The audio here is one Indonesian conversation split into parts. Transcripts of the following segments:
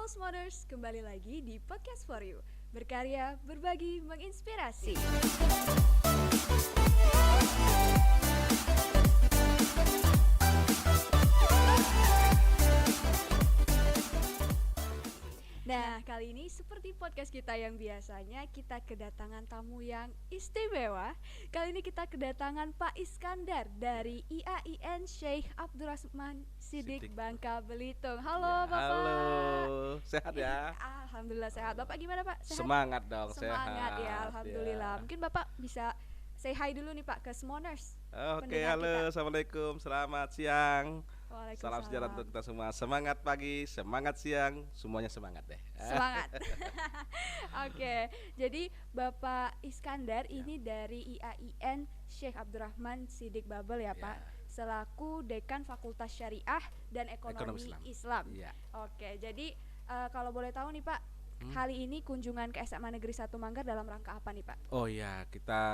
Halo Smoders, kembali lagi di Podcast For You. Berkarya, berbagi, menginspirasi. Nah, kali ini seperti podcast kita yang biasanya, kita kedatangan tamu yang istimewa. Kali ini kita kedatangan Pak Iskandar dari IAIN Syekh Abdurrahman Siddiq Bangka Belitung. Halo Bapak. Halo, sehat ya? Alhamdulillah sehat. Bapak gimana Pak? Sehat? Semangat dong, Semangat sehat. ya, Alhamdulillah. Ya. Mungkin Bapak bisa say hi dulu nih Pak ke Smoners. Oke, halo, Assalamualaikum, selamat siang. Salam sejahtera untuk kita semua. Semangat pagi, semangat siang, semuanya semangat deh. Semangat. Oke, jadi Bapak Iskandar ini dari IAIN Syekh Abdurrahman Siddiq Babel ya Pak, selaku Dekan Fakultas Syariah dan Ekonomi Islam. Oke, jadi kalau boleh tahu nih Pak, kali ini kunjungan ke SMA Negeri 1 Manggar dalam rangka apa nih Pak? Oh iya, kita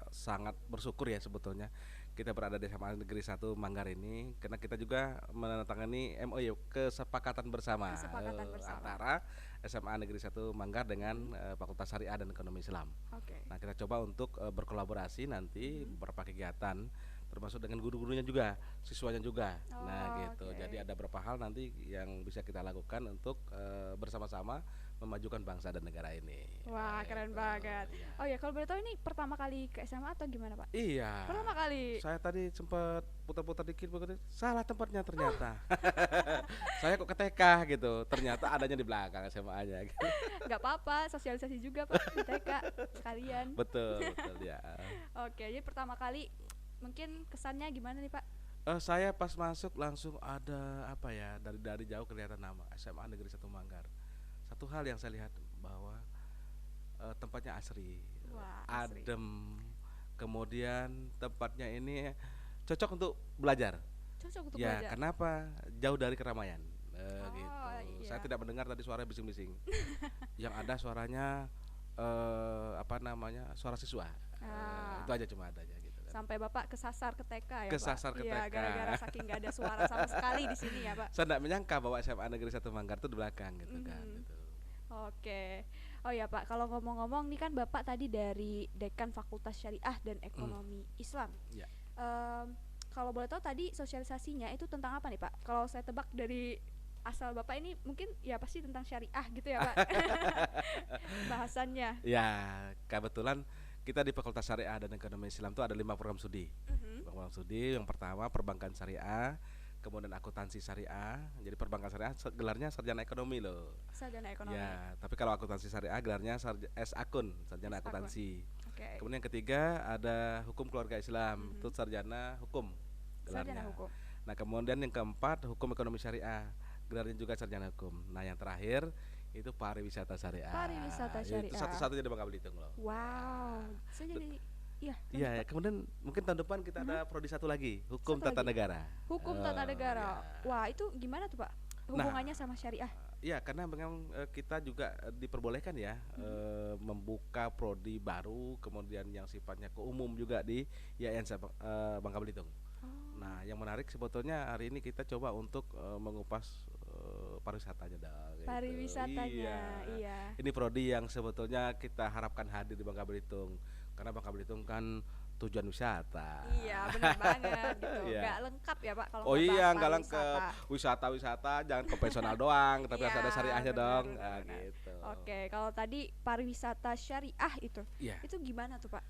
sangat bersyukur ya sebetulnya kita berada di SMA Negeri 1 Manggar ini, karena kita juga menandatangani MOU, kesepakatan bersama, antara SMA Negeri 1 Manggar dengan Fakultas Syariah dan Ekonomi Islam. Nah, kita coba untuk berkolaborasi nanti beberapa kegiatan, termasuk dengan guru-gurunya juga, siswanya juga. Jadi ada beberapa hal nanti yang bisa kita lakukan untuk bersama-sama memajukan bangsa dan negara ini. Wah, keren banget. Oh ya, kalau boleh tahu ini pertama kali ke SMA atau gimana Pak? Iya. Pertama kali. Saya tadi sempat putar-putar dikit, salah tempatnya ternyata. Saya kok ke TK gitu, ternyata adanya di belakang SMA-nya. Gitu. Gak apa-apa, sosialisasi juga Pak di TK sekalian. Betul ya. Oke, jadi pertama kali mungkin kesannya gimana nih Pak? Saya pas masuk langsung ada apa ya, dari jauh kelihatan nama SMA Negeri 1 Manggar. Satu hal yang saya lihat bahwa tempatnya asri, adem, kemudian tempatnya ini cocok untuk belajar. Belajar. Kenapa? Jauh dari keramaian. Saya tidak mendengar tadi suara bising-bising. Yang ada suaranya suara siswa. Itu aja, cuma ada aja gitu kan. Sampai Bapak kesasar ke TK ya Kesasar Pak? ke Iya, TK. gara-gara saking gak ada suara sama sekali di sini ya Pak. Saya tidak menyangka bahwa SMA Negeri 1 Manggar itu di belakang gitu kan gitu. Oke. Oh ya Pak, kalau ngomong-ngomong nih kan Bapak tadi dari Dekan Fakultas Syariah dan Ekonomi Islam. Ya. Kalau boleh tahu tadi sosialisasinya itu tentang apa nih Pak? Kalau saya tebak dari asal Bapak ini mungkin ya pasti tentang syariah gitu ya Pak. Bahasannya. Ya, kebetulan kita di Fakultas Syariah dan Ekonomi Islam itu ada 5 program studi. Program studi yang pertama perbankan syariah, kemudian akuntansi syariah. Jadi perbankan syariah gelarnya sarjana ekonomi loh. Sarjana ekonomi. Ya, tapi kalau akuntansi syariah gelarnya S-Akun, sarjana akuntansi. Kemudian yang ketiga ada hukum keluarga Islam, itu sarjana hukum gelarnya. Sarjana hukum. Nah, kemudian yang keempat hukum ekonomi syariah, gelarnya juga sarjana hukum. Nah, yang terakhir itu pariwisata syariah. Pariwisata syariah. Itu satu-satunya di Bangka Belitung loh. Wow. Saya jadi Iya, kemudian mungkin tahun depan kita ada prodi satu lagi, hukum tata negara. Hukum tata negara. Wah, itu gimana tuh Pak? Hubungannya sama syariah? Iya, karena memang kita juga diperbolehkan ya membuka prodi baru, kemudian yang sifatnya ke umum juga di IAIN Bangka Belitung. Nah, yang menarik sebetulnya hari ini kita coba untuk mengupas pariwisatanya dong. Pariwisatanya, iya. Ini prodi yang sebetulnya kita harapkan hadir di Bangka Belitung, karena Bangka Belitung kan tujuan wisata. Iya, benar banget gitu. Gak lengkap ya Pak kalau nggak lengkap. Wisata jangan konvensional doang, tapi harus ada syariahnya dong. Gitu. Oke, kalau tadi pariwisata syariah itu gimana tuh Pak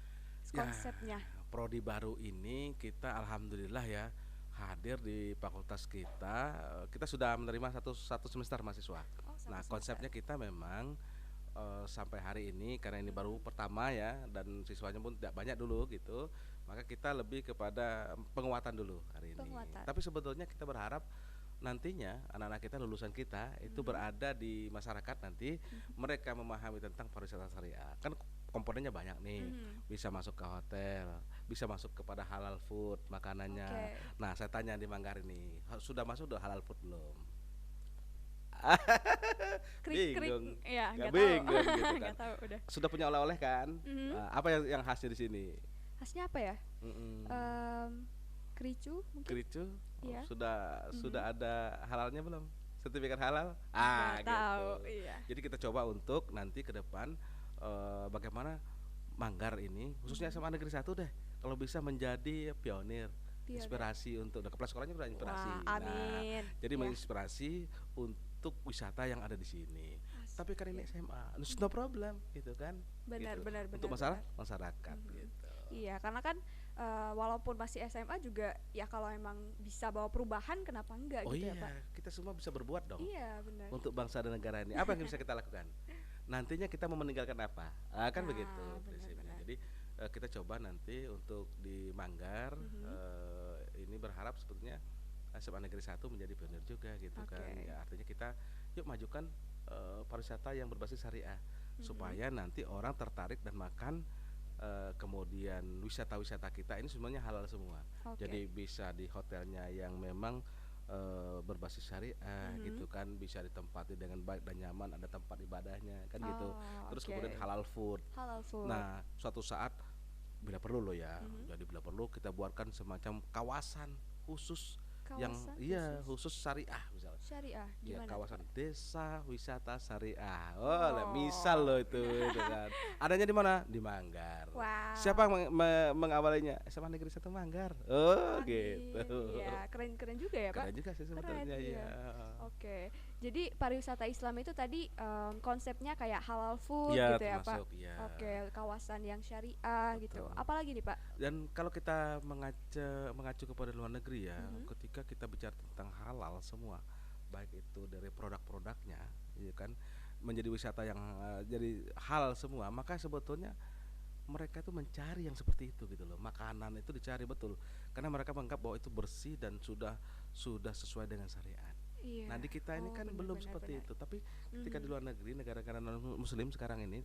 konsepnya? Prodi baru ini kita alhamdulillah ya hadir di fakultas kita. Kita sudah menerima satu semester mahasiswa. Nah, konsepnya kita memang sampai hari ini karena ini baru pertama ya, dan siswanya pun tidak banyak dulu gitu, maka kita lebih kepada penguatan dulu hari ini. Tapi sebetulnya kita berharap nantinya anak-anak kita, lulusan kita itu berada di masyarakat nanti, mereka memahami tentang pariwisata syariah. Kan komponennya banyak nih, bisa masuk ke hotel, bisa masuk kepada halal food makanannya. Nah, saya tanya di Manggar ini, sudah masuk halal food belum? Bingung, nggak bingung gitu kan. Nggak tahu, udah. Sudah punya oleh-oleh kan? Apa yang khasnya di sini? Khasnya apa ya? Kericu mungkin? Kericu? Sudah ada halalnya belum? sertifikat halal? Nggak tahu, Gitu. iya. Jadi kita coba untuk nanti ke depan bagaimana Manggar ini khususnya SMA Negeri 1 deh kalau bisa menjadi pionir, Pionir. inspirasi untuk udah kepala sekolahnya udah Wah, inspirasi. Nah, amin. jadi Ya, menginspirasi untuk wisata yang ada di sini. asik Tapi kan ini ya. SMA, no problem gitu kan. Benar, Gitu. benar, Untuk benar, masalah benar. masyarakat Mhm. gitu. Iya, karena kan walaupun masih SMA juga ya kalau emang bisa bawa perubahan kenapa enggak Oh gitu ya, Pak? iya, kita semua bisa berbuat dong Iya, benar. untuk bangsa dan negara ini. Apa yang bisa kita lakukan? Nantinya kita mau meninggalkan apa? Ah, kan begitu Nah, prinsipnya. benar-benar. Jadi kita coba nanti untuk di Manggar Mhm. ini berharap sebetulnya SMA Negeri 1 menjadi pionir juga gitu kan. Oke. Ya artinya kita yuk majukan pariwisata yang berbasis syariah Mhm. supaya nanti orang tertarik dan makan kemudian wisata-wisata kita ini semuanya halal semua. Oke. Jadi bisa di hotelnya yang memang berbasis syariah gitu Mhm. kan, bisa ditempati dengan baik dan nyaman, ada tempat ibadahnya kan gitu. Oh, Terus kemudian oke. halal food. Halal food. Nah, suatu saat bila perlu loh ya, Mhm. jadi bila perlu kita buatkan semacam kawasan khusus yang Kawasan iya khusus khusus syariah misalnya. syariah Ya gimana tuh, kawasan Pak? desa wisata syariah. Oh, misal Oh. loh itu kan. Adanya di mana? Di Manggar. Siapa Wow. yang mengawalinya? SMA Negeri 1 Manggar. Oh, Amin. gitu. Iya, keren-keren juga ya, Pak. Keren juga sih Keren, sebetulnya iya. ya. Oke. Jadi pariwisata Islam itu tadi konsepnya kayak halal food Iya, gitu ya, Pak. termasuk ya. Oke, kawasan yang syariah gitu. Betul. Apalagi nih, Pak? Dan kalau kita mengacu kepada luar negeri ya, Mhm. ketika kita bicara tentang halal semua, baik itu dari produk-produknya, ya kan, menjadi wisata yang jadi halal semua, maka sebetulnya mereka itu mencari yang seperti itu gitu loh. Makanan itu dicari betul, karena mereka menganggap bahwa itu bersih dan sudah sesuai dengan syariat. Iya. Nah di kita ini Oh, kan belum benar-benar seperti benar. itu, tapi ketika di Mhm. luar negeri negara-negara non Muslim sekarang ini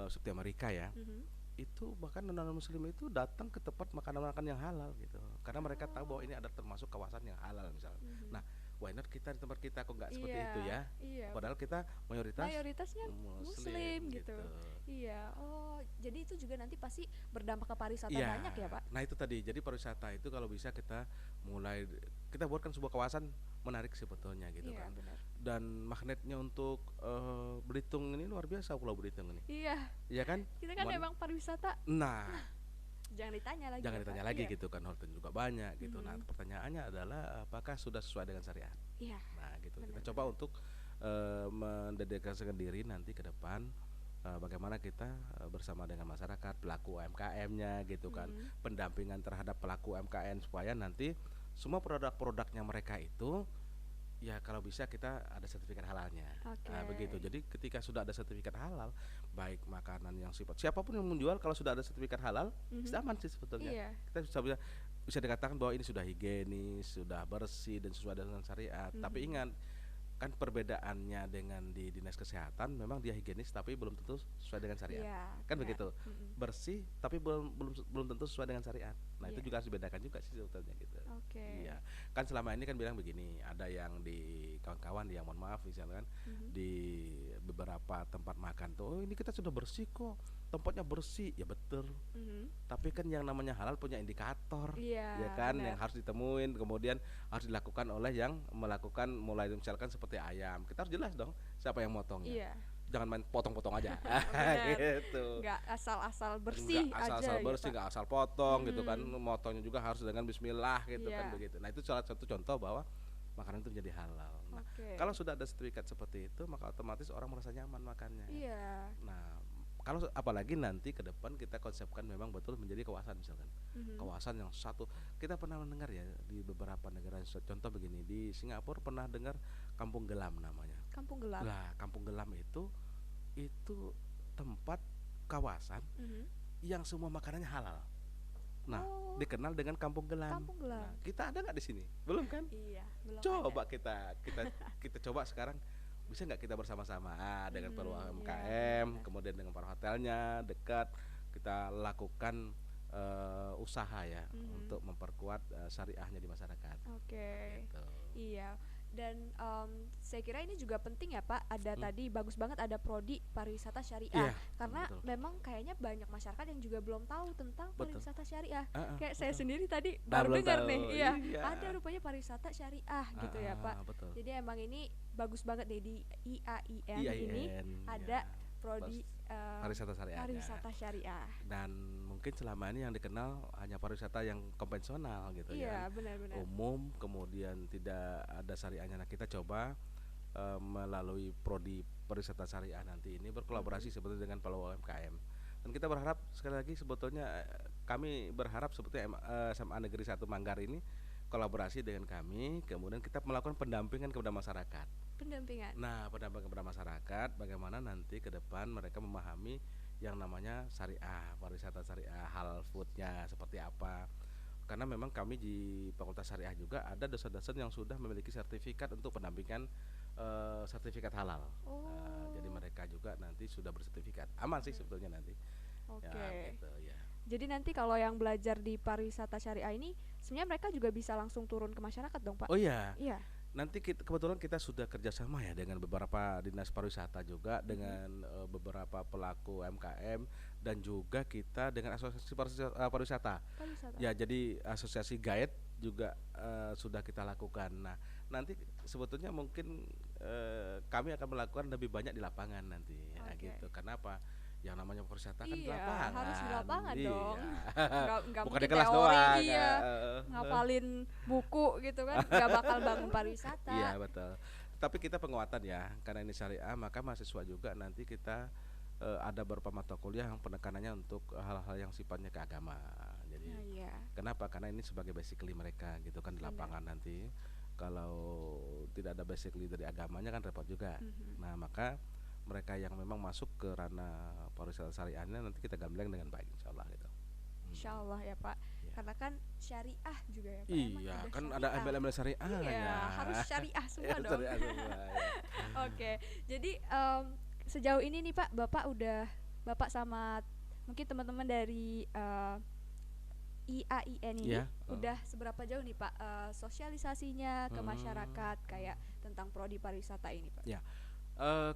seperti Amerika ya, Mhm. itu bahkan non muslim itu datang ke tempat makan-makan yang halal gitu karena mereka tahu bahwa Oh. ini ada termasuk kawasan yang halal misalnya. Mhm. Nah, why not kita di tempat kita kok nggak seperti itu Iya, ya, iya. padahal kita mayoritas Mayoritasnya muslim muslim gitu. gitu. Iya. Oh, jadi itu juga nanti pasti berdampak ke pariwisata Iya, banyak ya, Pak? nah itu tadi jadi pariwisata itu kalau bisa kita mulai kita buatkan sebuah kawasan menarik sebetulnya gitu Iya, kan, benar. dan magnetnya untuk Belitung ini luar biasa, Pulau Belitung ini Iya, ya kan. kita kan emang pariwisata Nah, jangan ditanya lagi jangan ya, Pak. ditanya lagi Iya. gitu kan, hotel juga banyak gitu. Nah, Mhm. pertanyaannya adalah apakah sudah sesuai dengan syariat? Iya, Nah, gitu. Kita coba benar-benar. untuk mendedikasikan diri nanti ke depan bagaimana kita bersama dengan masyarakat, pelaku UMKM-nya gitu kan, Mhm. pendampingan terhadap pelaku UMKM supaya nanti semua produk-produknya mereka itu ya kalau bisa kita ada sertifikat halalnya. Oke. Nah, begitu. Jadi ketika sudah ada sertifikat halal, baik makanan yang siapapun yang menjual kalau sudah ada sertifikat halal, Mhm. sudah aman sih sebetulnya. Iya. Kita bisa dikatakan bahwa ini sudah higienis, sudah bersih dan sesuai dengan syariat. Tapi Mhm. ingat, kan perbedaannya dengan di dinas kesehatan memang dia higienis tapi belum tentu sesuai dengan syariat. Iya, Kan benar. begitu. Mhm. Bersih tapi belum tentu sesuai dengan syariat. Nah, itu Iya. juga harus dibedakan juga sih sebetulnya gitu. Oke. Iya, kan selama ini kan bilang begini, ada yang di kawan-kawan yang mohon maaf misalkan Mhm. di beberapa tempat makan tuh, oh ini kita sudah bersih kok, tempatnya bersih, ya betul. Mhm. Tapi kan yang namanya halal punya indikator, Iya, ya kan, benar. yang harus ditemuin, kemudian harus dilakukan oleh yang melakukan mulai misalkan seperti ayam, kita harus jelas dong siapa yang motongnya. Iya. Jangan main potong-potong aja, Benar. gitu. Nggak asal-asal Enggak bersih aja asal-asal ya, bersih, Pak. enggak asal potong gitu kan, Mhm. motongnya juga harus dengan bismillah gitu kan Iya. begitu. Nah, itu salah satu contoh bahwa makanan itu menjadi halal. Nah, Oke. kalau sudah ada sertifikat seperti itu, maka otomatis orang merasa nyaman makannya. Iya. Nah, kalau apalagi nanti ke depan kita konsepkan memang betul menjadi kawasan misalkan. Mhm. Kawasan yang satu, kita pernah mendengar ya di beberapa negara, contoh begini, di Singapura pernah dengar Kampung Gelam namanya. Kampung gelap. Nah, Kampung Gelam itu tempat kawasan Mhm. yang semua makanannya halal. Nah, Oh, dikenal dengan Kampung Gelam. Kampung Gelam. Nah, kita ada nggak di sini? Belum kan? Iya, belum Coba ada. kita coba sekarang, bisa nggak kita bersama-sama dengan para Iya, UMKM, benar-benar. kemudian dengan para hotelnya dekat, kita lakukan usaha ya Mhm. untuk memperkuat syariahnya di masyarakat. Oke. Gitu. Iya. Dan saya kira ini juga penting ya Pak. Ada Hmm. tadi bagus banget ada prodi pariwisata syariah Iya, karena betul. memang kayaknya banyak masyarakat yang juga belum tahu tentang Betul. pariwisata syariah. Kayak saya Betul. sendiri tadi Ah, baru belum dengar tahu. nih, iya Iya. ada rupanya pariwisata syariah gitu ya Pak. Betul. Jadi emang ini bagus banget deh di IAIN ini IAIN ada ya. prodi Pariwisata syariahnya. pariwisata syariah. Dan mungkin selama ini yang dikenal hanya pariwisata yang konvensional gitu ya. Iya, benar-benar. Umum, kemudian tidak ada syariahnya. Nah, kita coba melalui prodi pariwisata syariah nanti ini berkolaborasi sebetulnya dengan pelaku UMKM. Dan kita berharap sekali lagi sebetulnya kami berharap sebetulnya SMA Negeri 1 Manggar ini kolaborasi dengan kami, kemudian kita melakukan pendampingan kepada masyarakat. Pendampingan. Nah, pendampingan kepada masyarakat bagaimana nanti ke depan mereka memahami yang namanya syariah, pariwisata syariah, halal foodnya seperti apa. Karena memang kami di Fakultas Syariah juga ada dosen-dosen yang sudah memiliki sertifikat untuk pendampingan sertifikat halal. Jadi Oh. mereka juga nanti sudah bersertifikat. Aman sih sebetulnya nanti. Oke. Ya, gitu ya. Jadi nanti kalau yang belajar di pariwisata syariah ini sebenarnya mereka juga bisa langsung turun ke masyarakat dong, Pak? Oh iya, Iya. nanti kebetulan kita sudah kerjasama ya dengan beberapa dinas pariwisata juga, dengan beberapa pelaku UMKM, dan juga kita dengan asosiasi pariwisata. Pariwisata. Ya, jadi asosiasi guide juga sudah kita lakukan. Nah, nanti sebetulnya mungkin kami akan melakukan lebih banyak di lapangan nanti, ya Oke. gitu. Kenapa? Yang namanya pariwisata kan di Iya, lapangan. harus di lapangan Iya. dong. Nggak Bukan di mungkin kelas teori, doang. iya. Ngapalin buku gitu kan, nggak bakal bangun pariwisata. Iya, betul. Tapi kita penguatan ya, karena ini syariah, maka mahasiswa juga nanti kita ada beberapa mata kuliah yang penekanannya untuk hal-hal yang sifatnya keagamaan. Jadi Nah, iya. kenapa? Karena ini sebagai basically mereka gitu kan di Benar. lapangan nanti. Kalau tidak ada basically dari agamanya kan repot juga. Mhm. Nah, maka mereka yang memang masuk ke ranah pariwisata syariahnya nanti kita gamblang dengan baik insyaallah gitu. Insya Allah ya Pak. Iya. Karena kan syariah juga ya Pak. Emang Iya, udah kan ada syariah. embel-embel syariah Iya, ya. harus syariah semua Ya, dong. syariah semua, ya. Oke, jadi sejauh ini nih Pak, Bapak sama mungkin teman-teman dari IAIN ini Iya, udah seberapa jauh nih Pak sosialisasinya ke Hmm. masyarakat kayak tentang prodi pariwisata ini Pak? Ya,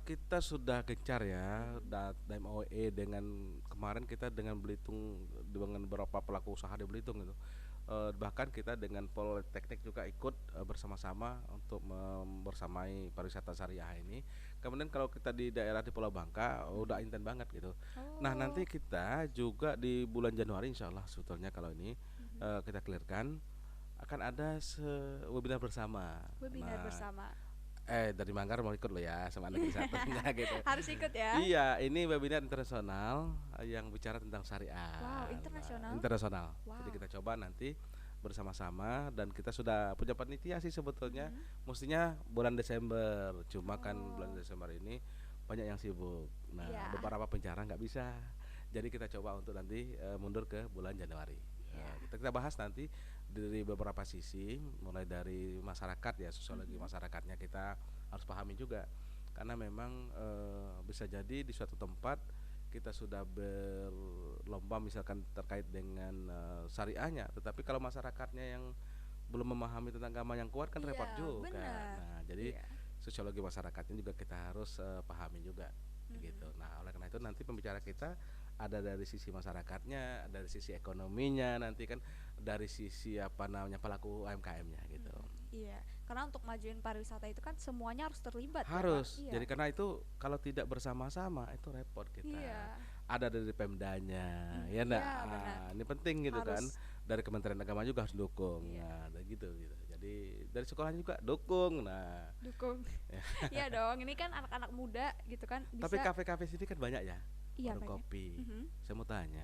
kita sudah gencar ya dan MOE dengan kemarin kita dengan Belitung, dengan beberapa pelaku usaha di Belitung gitu. Bahkan kita dengan Politeknik juga ikut bersama-sama untuk membersamai pariwisata syariah ini. Kemudian kalau kita di daerah di Pulau Bangka udah intent banget gitu. Nah, nanti Oh. kita juga di bulan Januari insya Allah sebetulnya kalau ini Mhm. kita clearkan akan ada webinar bersama. Webinar Nah, bersama. dari Manggar mau ikut lo ya sama Negeri Satunya gitu. Harus ikut ya. Iya, ini webinar internasional yang bicara tentang syariah. Wow, Nah, internasional. internasional. Jadi Wow. kita coba nanti bersama-sama dan kita sudah punya panitia sih sebetulnya. Mhm. Mestinya bulan Desember, cuma kan Oh. bulan Desember ini banyak yang sibuk. Nah, Iya. beberapa penjara nggak bisa. Jadi kita coba untuk nanti mundur ke bulan Januari. Iya. Kita bahas nanti dari beberapa sisi, mulai dari masyarakat ya, sosiologi Mhm. masyarakatnya kita harus pahami juga. Karena memang bisa jadi di suatu tempat kita sudah berlomba misalkan terkait dengan syariahnya, tetapi kalau masyarakatnya yang belum memahami tentang agama yang kuat kan repot Iya, juga. benar. Nah, jadi Iya. sosiologi masyarakatnya juga kita harus pahami juga gitu. Mhm. Nah, oleh karena itu nanti pembicara kita ada dari sisi masyarakatnya, dari sisi ekonominya, nanti kan dari sisi apa namanya pelaku UMKM-nya gitu. Iya, karena untuk majuin pariwisata itu kan semuanya harus terlibat ya, Pak? Harus. Iya. Jadi karena itu kalau tidak bersama-sama itu repot kita. Iya. Ada dari Pemdanya, Hmm, ya enggak? iya, benar. Ini penting gitu kan. Harus. Dari Kementerian Agama juga harus dukung. Iya. Nah, dan gitu. Jadi dari sekolahnya juga dukung. Nah, Dukung. Iya dong, ini kan anak-anak muda gitu kan bisa. tapi kafe-kafe sini kan banyak ya. Iya, Warung banyak. kopi. Mhm. Saya mau tanya,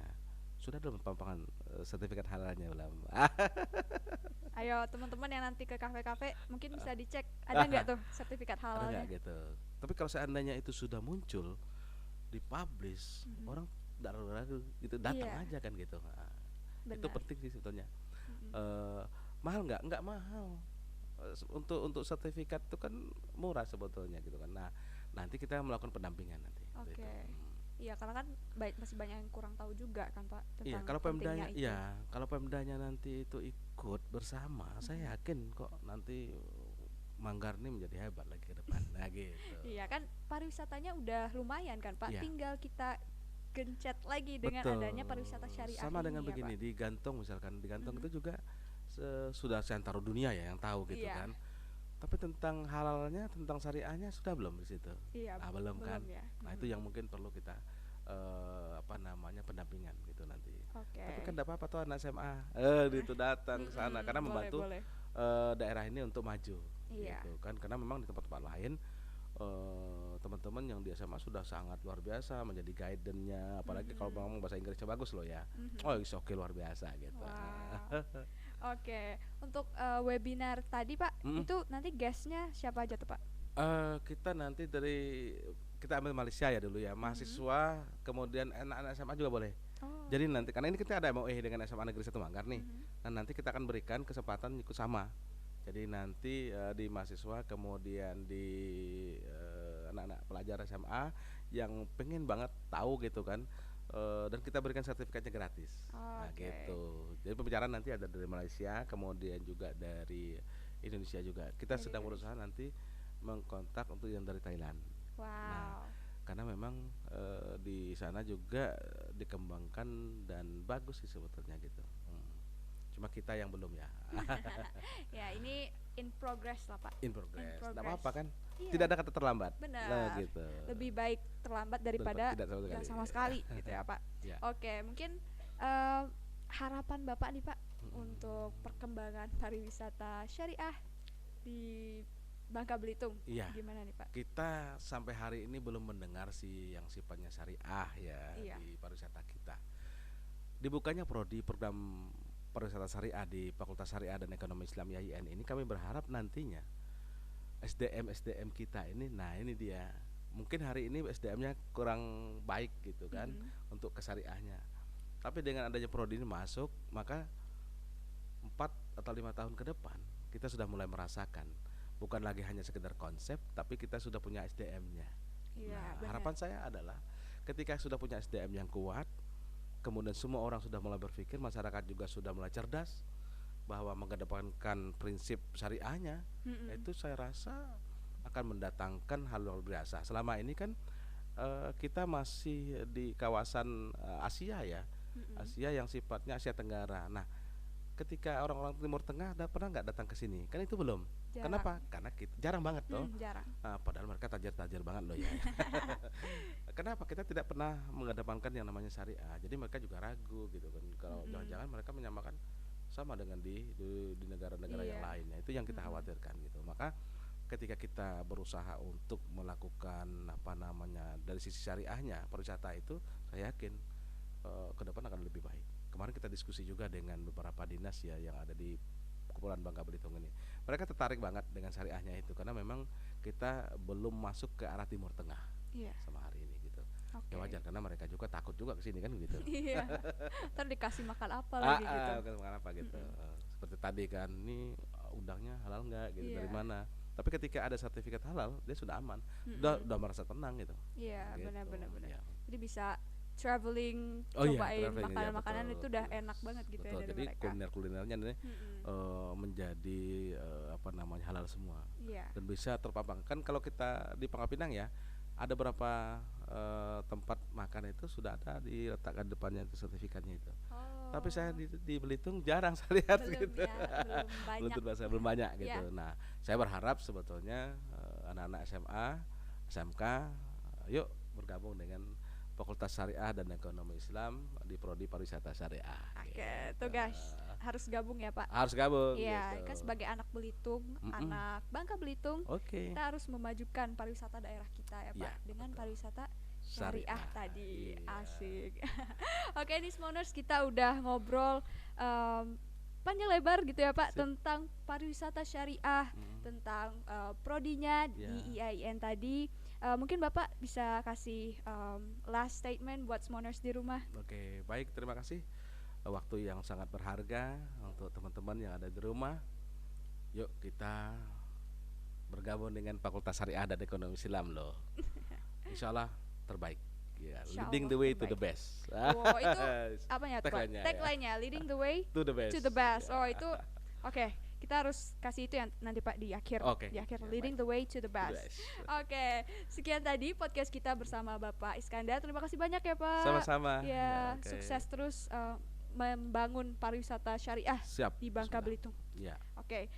sudah belum papangan sertifikat halalnya belum? Ayo teman-teman yang nanti ke kafe-kafe mungkin bisa dicek ada nggak tuh sertifikat Ada halalnya. nggak gitu? Tapi kalau seandainya itu sudah muncul, dipublish, Mhm. orang tidak ragu gitu datang Iya. aja kan gitu. Nah, itu Benar. penting sih sebetulnya. Mhm. Mahal nggak? Nggak mahal. Untuk sertifikat itu kan murah sebetulnya gitu kan. Nah, nanti kita melakukan pendampingan nanti. Oke. Gitu. Iya, karena kan masih banyak yang kurang tahu juga kan Pak Iya, tentang kalau pentingnya Pemdanya, itu. iya, kalau Pemdanya nanti itu ikut bersama, saya yakin kok nanti Manggar nih menjadi hebat lagi ke depan. Nah gitu. Iya kan pariwisatanya udah lumayan kan Pak, Iya. tinggal kita gencet lagi dengan Betul. adanya pariwisata syariah Sama dengan ini ya Pak. begini di Gantong misalkan, di Gantong Mhm. itu juga sudah seantero dunia ya yang tahu gitu Iya, kan. Tapi tentang halalnya, tentang syariahnya sudah belum di situ. iya Ah, belum kan. belum ya. Nah, itu yang mungkin perlu kita apa namanya pendampingan gitu nanti. Tapi kan Oke. tidak apa-apa tuh anak SMA itu datang ke sana karena Boleh membantu boleh. daerah ini untuk maju Iya. gitu kan. Karena memang di tempat-tempat lain teman-teman yang di SMA sudah sangat luar biasa menjadi guidance-nya, apalagi kalau Mhm. ngomong bahasa Inggrisnya bagus loh ya. Oh, Mhm. oke luar biasa gitu. Wow. Oke, untuk webinar tadi Pak, Mm-mm. itu nanti guestnya siapa aja tuh Pak? Kita nanti dari kita ambil Malaysia ya dulu ya, Mhm. mahasiswa, kemudian anak-anak SMA juga boleh. Oh. Jadi nanti karena ini kita ada MOE dengan SMA Negeri 1 Manggar nih. Mhm. Nah, nanti kita akan berikan kesempatan ikut sama. Jadi nanti di mahasiswa kemudian di anak-anak pelajar SMA yang pengen banget tahu gitu kan. Dan kita berikan sertifikatnya gratis. Nah, Oke. gitu. Jadi pembicaraan nanti ada dari Malaysia, kemudian juga dari Indonesia juga. Kita Dari sedang Indonesia. berusaha nanti mengkontak untuk yang dari Thailand. Nah, Wow. karena memang di sana juga dikembangkan dan bagus sih sebetulnya gitu. Cuma kita yang belum ya. Ya, ini in progress lah Pak. In In progress. Tidak progress. apa-apa kan? Iya. Tidak ada kata terlambat. Benar. Nah, gitu. Lebih baik terlambat daripada Tidak sama nggak sekali. sama sekali gitu ya Pak. Ya. Oke, mungkin eh, harapan Bapak nih Pak Mm-mm. untuk perkembangan pariwisata syariah di Bangka Belitung. Iya. Gimana nih Pak? Kita sampai hari ini belum mendengar sih yang sifatnya syariah ya Iya. di pariwisata kita. Dibukanya prodi program pariwisata syariah di Fakultas Syariah dan Ekonomi Islam IAIN ini, kami berharap nantinya SDM kita ini, nah ini dia. Mungkin hari ini SDM-nya kurang baik gitu kan Mhm. untuk kesyariahnya. Tapi dengan adanya prodi ini masuk, maka 4 atau 5 tahun ke depan kita sudah mulai merasakan bukan lagi hanya sekedar konsep, tapi kita sudah punya SDM-nya. Iya, Nah, benar. harapan saya adalah ketika sudah punya SDM yang kuat, kemudian semua orang sudah mulai berpikir, masyarakat juga sudah mulai cerdas bahwa mengedepankan prinsip syariahnya, Mhm. itu saya rasa akan mendatangkan hal luar biasa. Selama ini kan kita masih di kawasan Asia ya, Mhm. Asia yang sifatnya Asia Tenggara. Nah, ketika orang-orang Timur Tengah pernah nggak datang ke sini? Kan itu belum. Jarang. Kenapa? Karena kita jarang banget toh. Jarang. Padahal mereka tajir-tajir banget loh ya. Kenapa kita tidak pernah mengedepankan yang namanya syariah? Jadi mereka juga ragu gitu kan. Kalau Mm-mm. jangan-jangan mereka menyamakan sama dengan di negara-negara yang Iya. lainnya. Itu yang kita Mm-mm. khawatirkan gitu. Maka ketika kita berusaha untuk melakukan apa namanya dari sisi syariahnya pariwisata itu, saya yakin ke depan akan lebih baik. Kemarin kita diskusi juga dengan beberapa dinas ya yang ada di Kepulauan Bangka Belitung ini. Mereka tertarik banget dengan syariahnya itu karena memang kita belum masuk ke arah Timur Tengah Iya. sama hari ini gitu. Oke. Ya wajar karena mereka juga takut juga ke sini kan gitu. Iya. Ntar dikasih makan apa lagi gitu. Bukan apa gitu. Mm-mm. Seperti tadi kan, ini udangnya halal nggak gitu, Iya. dari mana? Tapi ketika ada sertifikat halal, dia sudah aman, Mm-mm. udah merasa tenang gitu. Iya, Gitu, benar-benar. ya. Jadi bisa traveling, Oh iya, cobain traveling, iya, makanan-makanan betul. itu udah enak banget gitu Betul. ya dari Jadi mereka. kuliner-kulinernya ini Mm-mm. menjadi apa namanya halal semua Iya. dan bisa terpampang. Kan kalau kita di Pangkal Pinang ya, ada beberapa tempat makan itu sudah ada diletakkan depannya itu sertifikatnya itu. Oh. Tapi saya di Belitung jarang saya lihat belum gitu. ya, belum banyak. Belum banyak gitu. Iya. Nah, saya berharap sebetulnya anak-anak SMA, SMK, yuk bergabung dengan Fakultas Syariah dan Ekonomi Islam di prodi pariwisata syariah. Oke, Gitu. tuh guys, harus gabung ya Pak. Harus gabung. Iya, gitu. kan sebagai anak Belitung, Mm-mm. anak Bangka Belitung, Oke. kita harus memajukan pariwisata daerah kita ya Pak, Iya, dengan betul. pariwisata syariah tadi. Iya. Asik. Oke, nih Smoners, kita udah ngobrol panjang lebar gitu ya Pak, Sip. tentang pariwisata syariah, tentang prodinya Iya. di IAIN tadi. Mungkin Bapak bisa kasih last statement buat Smoners di rumah. Oke, baik, terima kasih. Waktu yang sangat berharga untuk teman-teman yang ada di rumah. Yuk kita bergabung dengan Fakultas Syariah dan Ekonomi Islam loh. Insya Allah terbaik. Ya, Insya leading Allah the way to terbaik. the best. Oh, itu apanya tuh Pak? Tagline-nya ya. Tagline-nya leading the way To the best. to the best. Ya. Oh, itu oke. kita harus kasih itu yang nanti Pak di akhir. Oke. Di akhir Ya, leading baik. the way to the best. Best. Oke, sekian tadi podcast kita bersama Bapak Iskandar. Terima kasih banyak ya Pak. Sama-sama. Ya, Oke. sukses terus membangun pariwisata syariah Siap. di Bangka Bismillah. Belitung. Ya. Oke,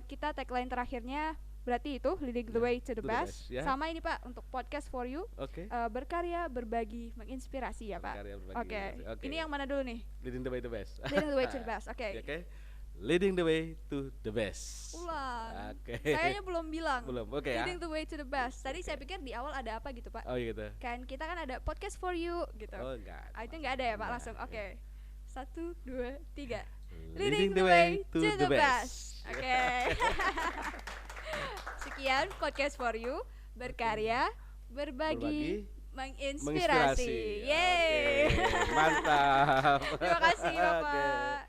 kita tagline terakhirnya berarti itu leading the Ya, way to the to the best. best, ya. Sama ini Pak untuk podcast for you, Oke. berkarya, berbagi, menginspirasi ya Pak. Berkarya, berbagi, Oke, menginspirasi. Oke. ini yang mana dulu nih? Leading the way to the best. Leading the way to the best. Oke. Oke. Leading the way to the best. Ulang. Oke. Kayaknya belum bilang. Belum. Oke ya. Leading the way to the best. Tadi saya pikir di awal ada apa gitu Pak. Oh gitu. Kan kita kan ada podcast for you gitu. Oh enggak. Itu nggak ada ya Pak Enggak, langsung. ya. Oke. 1, 2, 3. Leading the way to the best. Oke. Sekian podcast for you, berkarya, berbagi, menginspirasi. Menginspirasi. Yeay. Oke, mantap. Terima kasih Bapak. Oke.